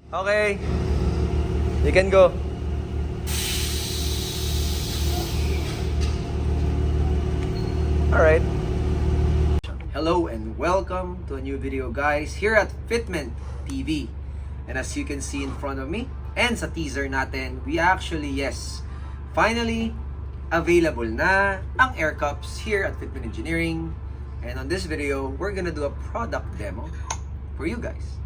Okay, you can go. Alright. Hello and welcome to a new video, guys, here at Fitment TV. And as you can see in front of me, and sa teaser natin, we actually, finally, available na ang air cups here at Fitment Engineering. And on this video, we're gonna do a product demo for you guys.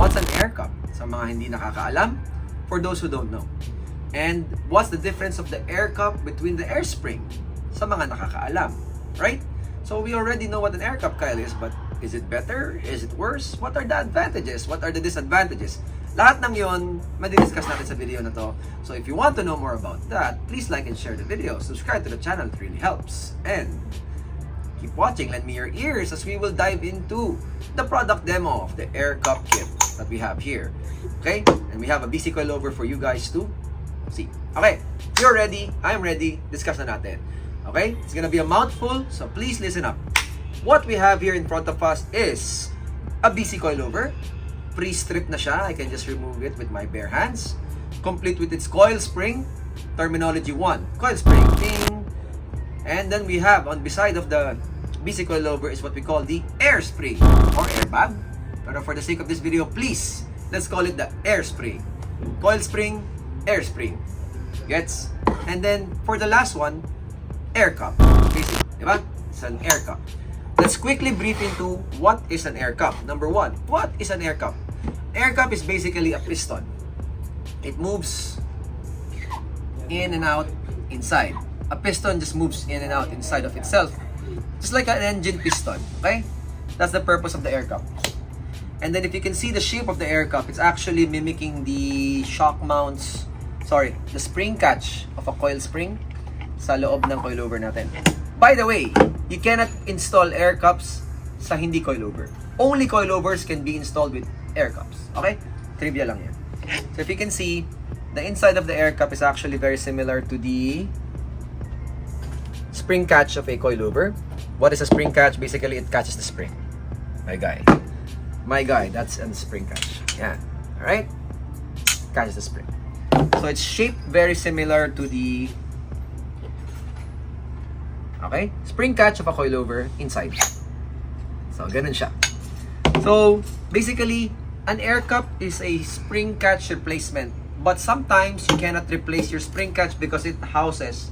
What's an air cup? Sa mga hindi nakakaalam, for those who don't know. And what's the difference of the air cup between the air spring? Sa mga nakakaalam, right? So we already know what an air cup, Kyle, is, but is it better? Is it worse? What are the advantages? What are the disadvantages? Lahat ng yon, madidiscuss natin sa video na to. So if you want to know more about that, please like and share the video. Subscribe to the channel, it really helps. And keep watching, lend me your ears as we will dive into the product demo of the air cup kit that we have here. Okay? And we have a BC coilover for you guys to see. Okay, if you're ready, I'm ready, discuss na natin. Okay? It's gonna be a mouthful, so please listen up. What we have here in front of us is a BC coilover. Pre-strip na siya. I can just remove it with my bare hands. Complete with its coil spring. Terminology 1. Coil spring. Ding. And then we have on beside of the BC coilover is what we call the air spring or airbag. But for the sake of this video, please, let's call it the air spring. Coil spring, air spring. Gets? And then for the last one, air cup. Basically, diba? It's an air cup. Let's quickly brief into what is an air cup. Number 1, what is an air cup? Air cup is basically a piston. It moves in and out inside. A piston just moves in and out inside of itself. Just like an engine piston, okay? That's the purpose of the air cup. And then if you can see the shape of the air cup, it's actually mimicking the shock mounts, the spring catch of a coil spring sa loob ng coilover natin. By the way, you cannot install air cups sa hindi coilover. Only coilovers can be installed with air cups. Okay? Trivia lang yan. So if you can see, the inside of the air cup is actually very similar to the spring catch of a coilover. What is a spring catch? Basically, it catches the spring. My guy, that's a spring catch. Yeah. Alright? Catches the spring. So it's shaped very similar to the spring catch of a coilover inside. So, ganun siya. So, basically, an air cup is a spring catch replacement. But sometimes, you cannot replace your spring catch because it houses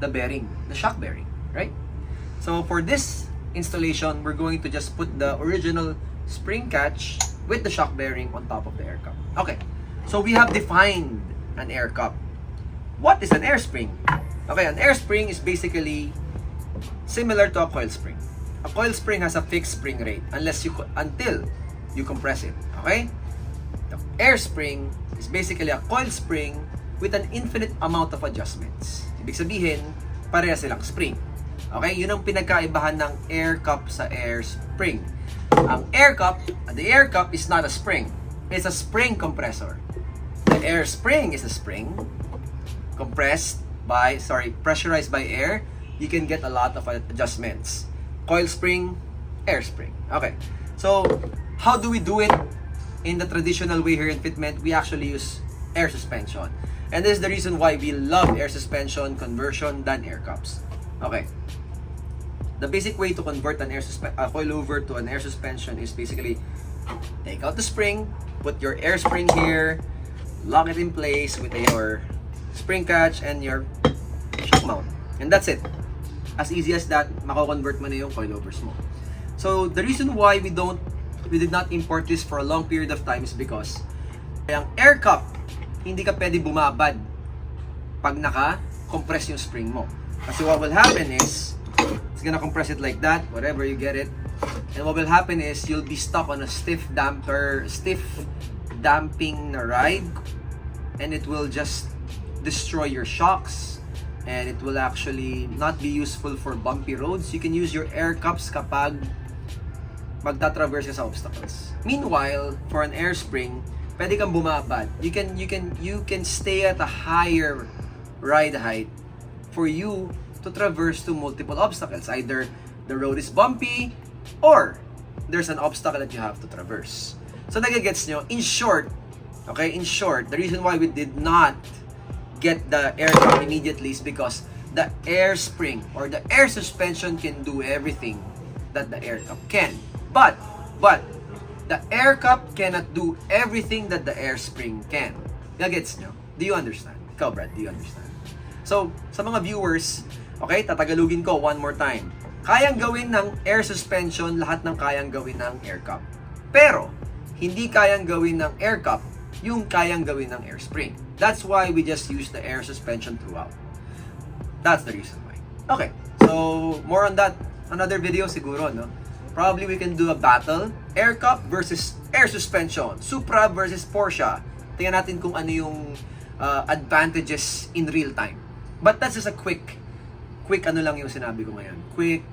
the bearing, the shock bearing, right? So, for this installation, we're going to just put the original spring catch with the shock bearing on top of the air cup. Okay, so we have defined an air cup. What is an air spring? Okay, an air spring is basically similar to a coil spring. A coil spring has a fixed spring rate until you compress it. Okay? The air spring is basically a coil spring with an infinite amount of adjustments. Ibig sabihin, pareha silang spring. Okay? Yun ang pinagkaibahan ng air cup sa air spring. The air cup is not a spring. It's a spring compressor. The air spring is a spring pressurized by air. You can get a lot of adjustments. Coil spring, air spring. Okay. So, how do we do it in the traditional way here in Fitment? We actually use air suspension. And this is the reason why we love air suspension conversion than air cups. Okay. The basic way to convert a coilover to an air suspension is basically take out the spring, put your air spring here, lock it in place with your spring catch and your shock mount. And that's it. As easy as that, mako-convert mo na yung coilovers mo. So, the reason why we did not import this for a long period of time is because ang air cup, hindi ka pwede bumabad pag naka-compress yung spring mo. Kasi what will happen is, it's gonna compress it like that, whatever you get it. And what will happen is, you'll be stuck on a stiff damping na ride, and it will just destroy your shocks. And it will actually not be useful for bumpy roads. You can use your air cups kapag magta-traverse ka sa obstacles. Meanwhile, for an air spring, pwede kang bumabad. You can stay at a higher ride height for you to traverse to multiple obstacles. Either the road is bumpy, or there's an obstacle that you have to traverse. So nagagets nyo, in short, the reason why we did not get the air cup immediately is because the air spring or the air suspension can do everything that the air cup can. But the air cup cannot do everything that the air spring can. Nagagets nyo? Do you understand? Ikaw, Brad, do you understand? So, sa mga viewers, okay, tatagalugin ko one more time. Kayang gawin ng air suspension lahat ng kayang gawin ng air cup. Pero, hindi kayang gawin ng air cup yung kayang gawin ng air spring. That's why we just use the air suspension throughout. That's the reason why. Okay, so more on that, another video siguro, no? Probably we can do a battle, air cup versus air suspension, Supra versus Porsche. Tingnan natin kung ano yung advantages in real time. But that's just a quick ano lang yung sinabi ko ngayon. Quick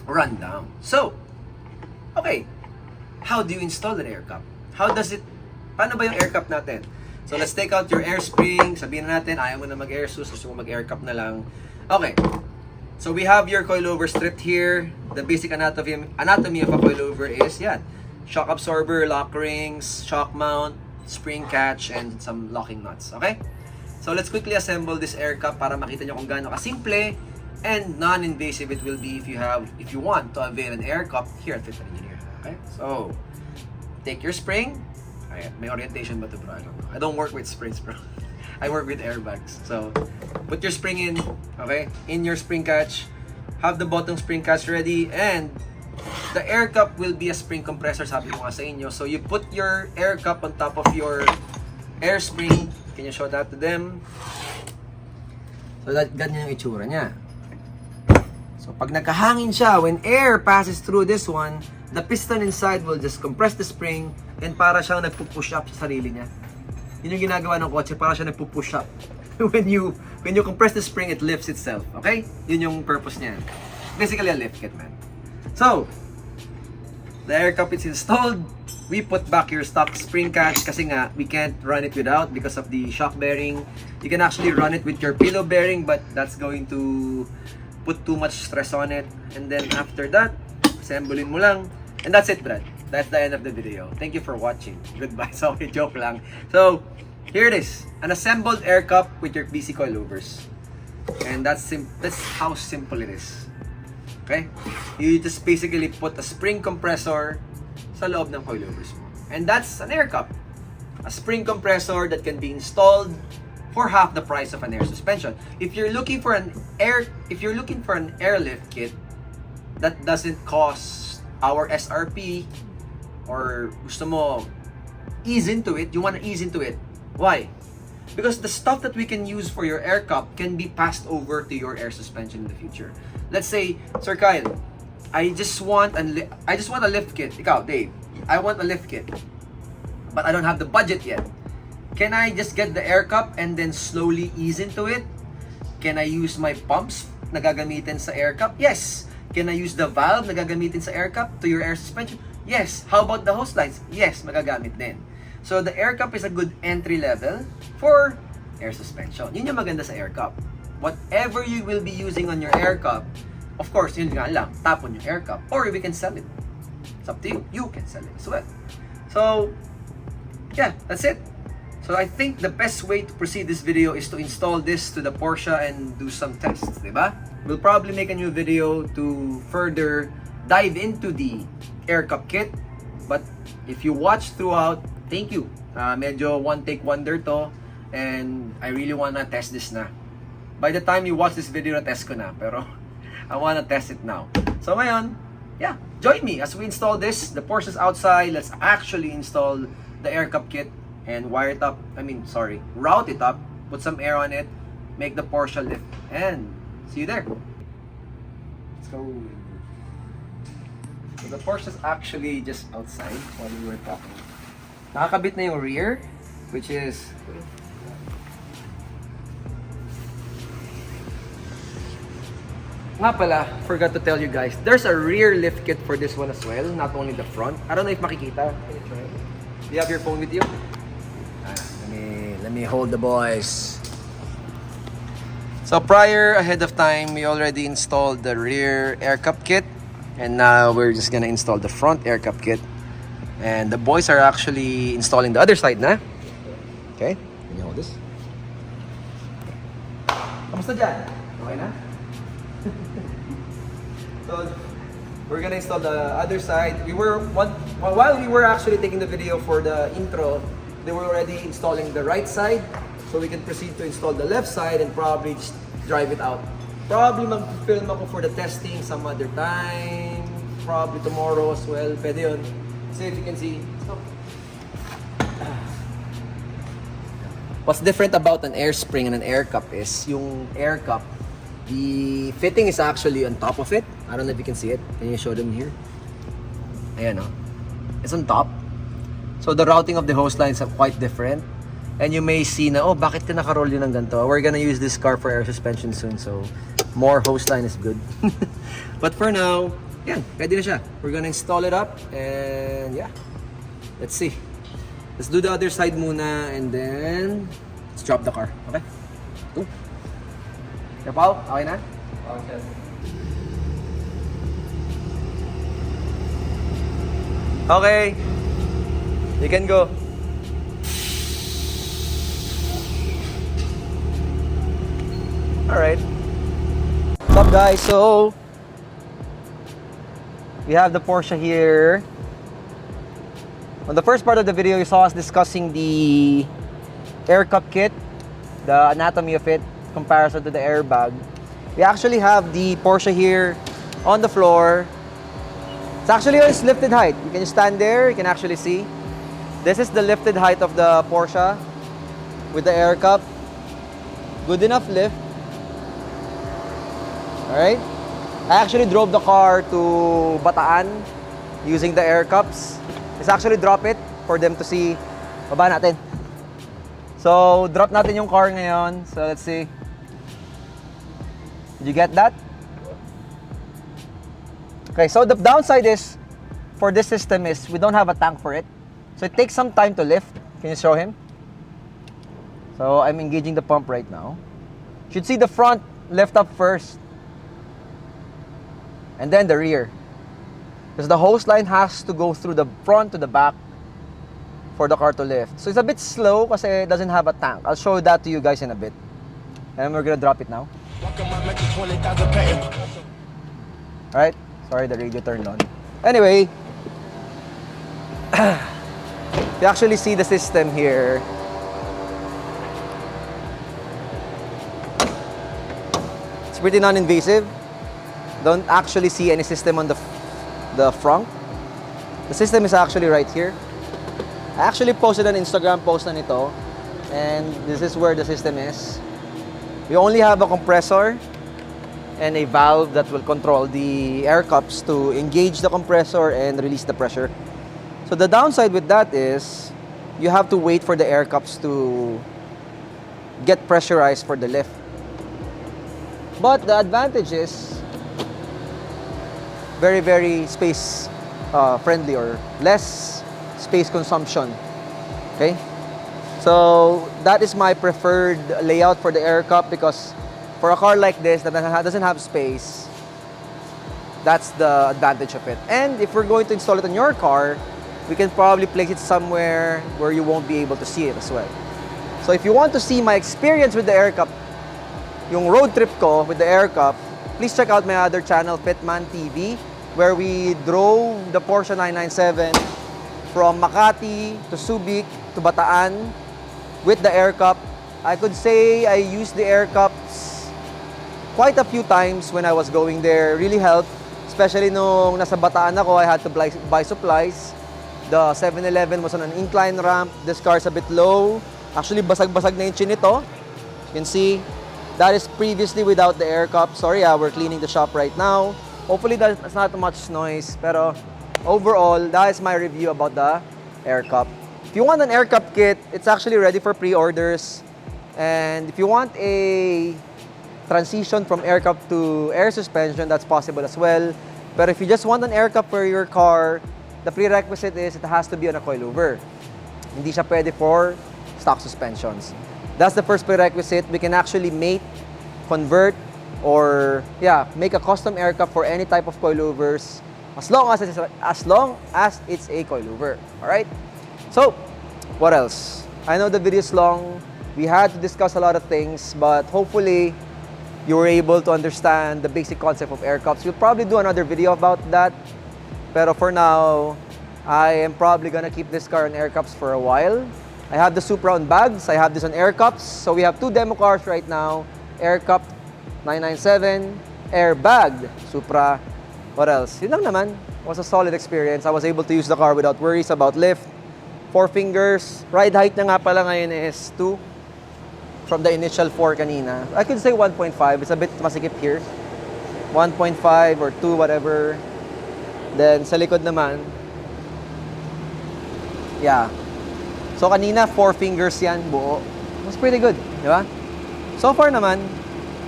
rundown. So, okay, how do you install an air cup? Paano ba yung air cup natin? So, let's take out your air spring. Sabihin natin, ayaw mo na mag-air sus, gusto mo mag-air cup na lang. Okay, so we have your coilover strip here. The basic anatomy of a coilover is, yan, shock absorber, lock rings, shock mount, spring catch, and some locking nuts. Okay? So let's quickly assemble this air cup para makita nyo kung gaano kasimple and non-invasive it will be if you want to avail an air cup here at Fitment Engineer. Okay? So take your spring. Ayan, may orientation ba ito, bro? I don't work with springs, bro. I work with airbags. So put your spring in, okay? In your spring catch. Have the bottom spring catch ready, and the air cup will be a spring compressor, sabi ko nga sa inyo. So you put your air cup on top of your air spring. Can you show that to them? So that ganyan yung itsura niya. So pag nagkahangin siya, when air passes through this one, the piston inside will just compress the spring and para siyang nagpo-push up sa sarili niya. Yun yung ginagawa ng kotse, para siya nagpo-push up. when you compress the spring, it lifts itself. Okay? Yun yung purpose niya. Basically a lift kit, man. So, the air cup is installed. We put back your stock spring catch kasi nga, we can't run it without because of the shock bearing. You can actually run it with your pillow bearing, but that's going to put too much stress on it. And then after that, assemblein mo lang. And that's it, Brad. That's the end of the video. Thank you for watching. Goodbye. Sorry, joke lang. So, here it is. An assembled air cup with your BC coilovers. And that's how simple it is. Okay? You just basically put a spring compressor sa loob ng coilovers mo. And that's an air cup. A spring compressor that can be installed for half the price of an air suspension. If you're looking for an airlift kit that doesn't cost our SRP, or gusto mo ease into it, you want to ease into it. Why? Because the stuff that we can use for your air cup can be passed over to your air suspension in the future. Let's say, Sir Kyle, I just want a lift kit. Ikaw, Dave, I want a lift kit, but I don't have the budget yet. Can I just get the air cup and then slowly ease into it? Can I use my pumps na gagamitin sa air cup? Yes. Can I use the valve na gagamitin sa air cup to your air suspension? Yes. How about the hose lines? Yes, magagamit din. So the air cup is a good entry level for air suspension. Yun yung maganda sa air cup. Whatever you will be using on your air cup, of course, yun nga lang, tap on your air cup. Or we can sell it. It's up to you. You can sell it as well. So, yeah, that's it. So I think the best way to proceed this video is to install this to the Porsche and do some tests, diba? We'll probably make a new video to further dive into the air cup kit. But if you watch throughout, thank you. Medyo one take wonder to, and I really wanna test this na. By the time you watch this video, na-test ko na, pero I wanna test it now. So ngayon, yeah, join me as we install this. The Porsche's outside. Let's actually install the air cup kit and route it up, put some air on it, make the Porsche lift, and see you there. Let's go. So the Porsche's actually just outside while we were talking. Nakakabit na yung rear, which is nga pala, forgot to tell you guys, there's a rear lift kit for this one as well, not only the front. I don't know if makikita. Can you try? Do you have your phone with you? Let me hold the boys. So ahead of time, we already installed the rear air cup kit. And now we're just gonna install the front air cup kit. And the boys are actually installing the other side na. Okay, can you hold this? Kamusta dyan? Okay na? So, we're gonna install the other side. While we were actually taking the video for the intro, they were already installing the right side. So we can proceed to install the left side and probably just drive it out. Probably mag-film ako for the testing some other time. Probably tomorrow as well. Pwede yun. So if you can see. What's different about an air spring and an air cup is yung air cup, the fitting is actually on top of it. I don't know if you can see it. Can you show them here? Ayan o. It's on top. So the routing of the hose lines are quite different. And you may see na, oh, bakit ka naka-roll yun ng ganito? We're gonna use this car for air suspension soon. So more hose line is good. But for now, yan, pwede na siya. We're gonna install it up. And yeah, let's see. Let's do the other side muna. And then, let's drop the car. Okay? Go. Yeah, Paul, okay na? Okay. Okay. You can go. Alright. What's up, guys? So, we have the Porsche here. On the first part of the video, you saw us discussing the air cup kit, the anatomy of it, comparison to the airbag. We actually have the Porsche here on the floor. It's actually on its lifted height. You can stand there, you can actually see. This is the lifted height of the Porsche with the air cup. Good enough lift. Alright? I actually drove the car to Bataan using the air cups. Let's actually drop it for them to see. Baba natin. So, drop natin yung car ngayon. So, let's see. Did you get that? Okay, so the downside is, for this system is, we don't have a tank for it. So, it takes some time to lift. Can you show him? So, I'm engaging the pump right now. You should see the front lift up first. And then the rear. Because the hose line has to go through the front to the back for the car to lift. So it's a bit slow kasi it doesn't have a tank. I'll show that to you guys in a bit. And we're gonna drop it now. Alright, sorry the radio turned on. Anyway, you actually see the system here. It's pretty non-invasive. Don't actually see any system on the front. The system is actually right here. I actually posted an Instagram post na nito, and this is where the system is. We only have a compressor and a valve that will control the air cups to engage the compressor and release the pressure. So the downside with that is you have to wait for the air cups to get pressurized for the lift. But the advantage is very, very space friendly or less space consumption. Okay? So that is my preferred layout for the air cup because for a car like this that doesn't have space, that's the advantage of it. And if we're going to install it on your car, we can probably place it somewhere where you won't be able to see it as well. So if you want to see my experience with the air cup, yung road trip ko with the air cup, please check out my other channel, Fitment TV, where we drove the Porsche 997 from Makati to Subic to Bataan with the air cup. I could say I used the air cups quite a few times when I was going there. Really helped, especially nung nasa Bataan ako, I had to buy supplies. The 7-Eleven was on an incline ramp. This car's a bit low. Actually, basag-basag na yung chin nito. You can see, that is previously without the air cup. Sorry, we're cleaning the shop right now. Hopefully that's not too much noise, pero overall, that is my review about the air cup. If you want an air cup kit, it's actually ready for pre-orders. And if you want a transition from air cup to air suspension, that's possible as well. But if you just want an air cup for your car, the prerequisite is it has to be on a coilover. Hindi siya pwede for stock suspensions. That's the first prerequisite. We can actually mate, convert or yeah, make a custom air cup for any type of coilovers as long as it's a coilover. All right. So, what else? I know the video is long. We had to discuss a lot of things, but hopefully you were able to understand the basic concept of air cups. We'll probably do another video about that. Pero for now, I am probably gonna keep this car on air cups for a while. I have the Supra on bags. I have this on air cups. So we have two demo cars right now. Air cup 997, air bagged Supra. What else? Yun lang naman. It was a solid experience. I was able to use the car without worries about lift. 4 fingers. Ride height na nga pala ngayon is 2 from the initial 4 kanina. I could say 1.5. It's a bit masikip here. 1.5 or 2, whatever. Then sa likod naman, yeah. So kanina 4 fingers yan buo. It was pretty good, di ba? So far naman,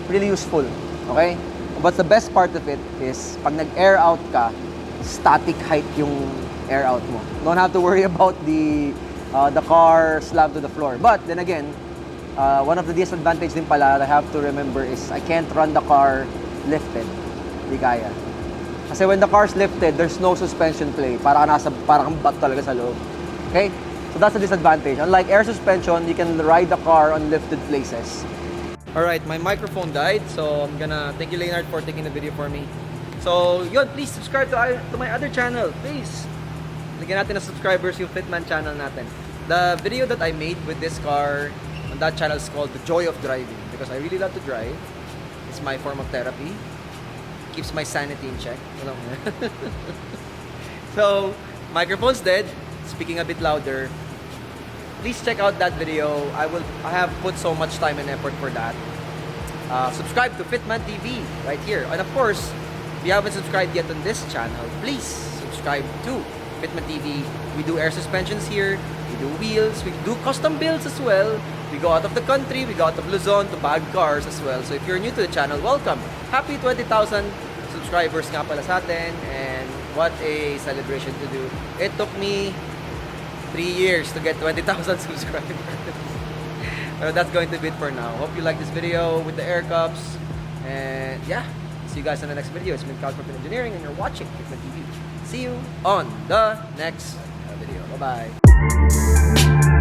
really useful. Okay? But the best part of it is pag nag-air out ka, static height yung air out mo. Don't have to worry about the car slammed to the floor. But then again, one of the disadvantages din pala that I have to remember is I can't run the car lifted. Di kaya. Kasi when the car's lifted, there's no suspension play. Parang kang bat talaga sa loob. Okay? So that's the disadvantage. Unlike air suspension, you can ride the car on lifted places. Alright, my microphone died, so I'm gonna thank you, Leonard, for taking the video for me. So, yun, please subscribe to my other channel, please. Lagyan natin ng subscribers yung Fitment channel natin. The video that I made with this car on that channel is called The Joy of Driving, because I really love to drive. It's my form of therapy. Keeps my sanity in check. So, microphone's dead. Speaking a bit louder. Please check out that video. I have put so much time and effort for that. Subscribe to Fitment TV right here. And of course, if you haven't subscribed yet on this channel, please subscribe to Fitment TV. We do air suspensions here. We do wheels. We do custom builds as well. We go out of the country. We go out of Luzon to bag cars as well. So if you're new to the channel, welcome. Happy 20,000 subscribers nga pala sa atin. And what a celebration to do. It took me 3 years to get 20,000 subscribers. That's going to be it for now. Hope you like this video with the air cups. And yeah, see you guys in the next video. It's been Cal from Engineering and you're watching Fitment TV. See you on the next video. Bye-bye.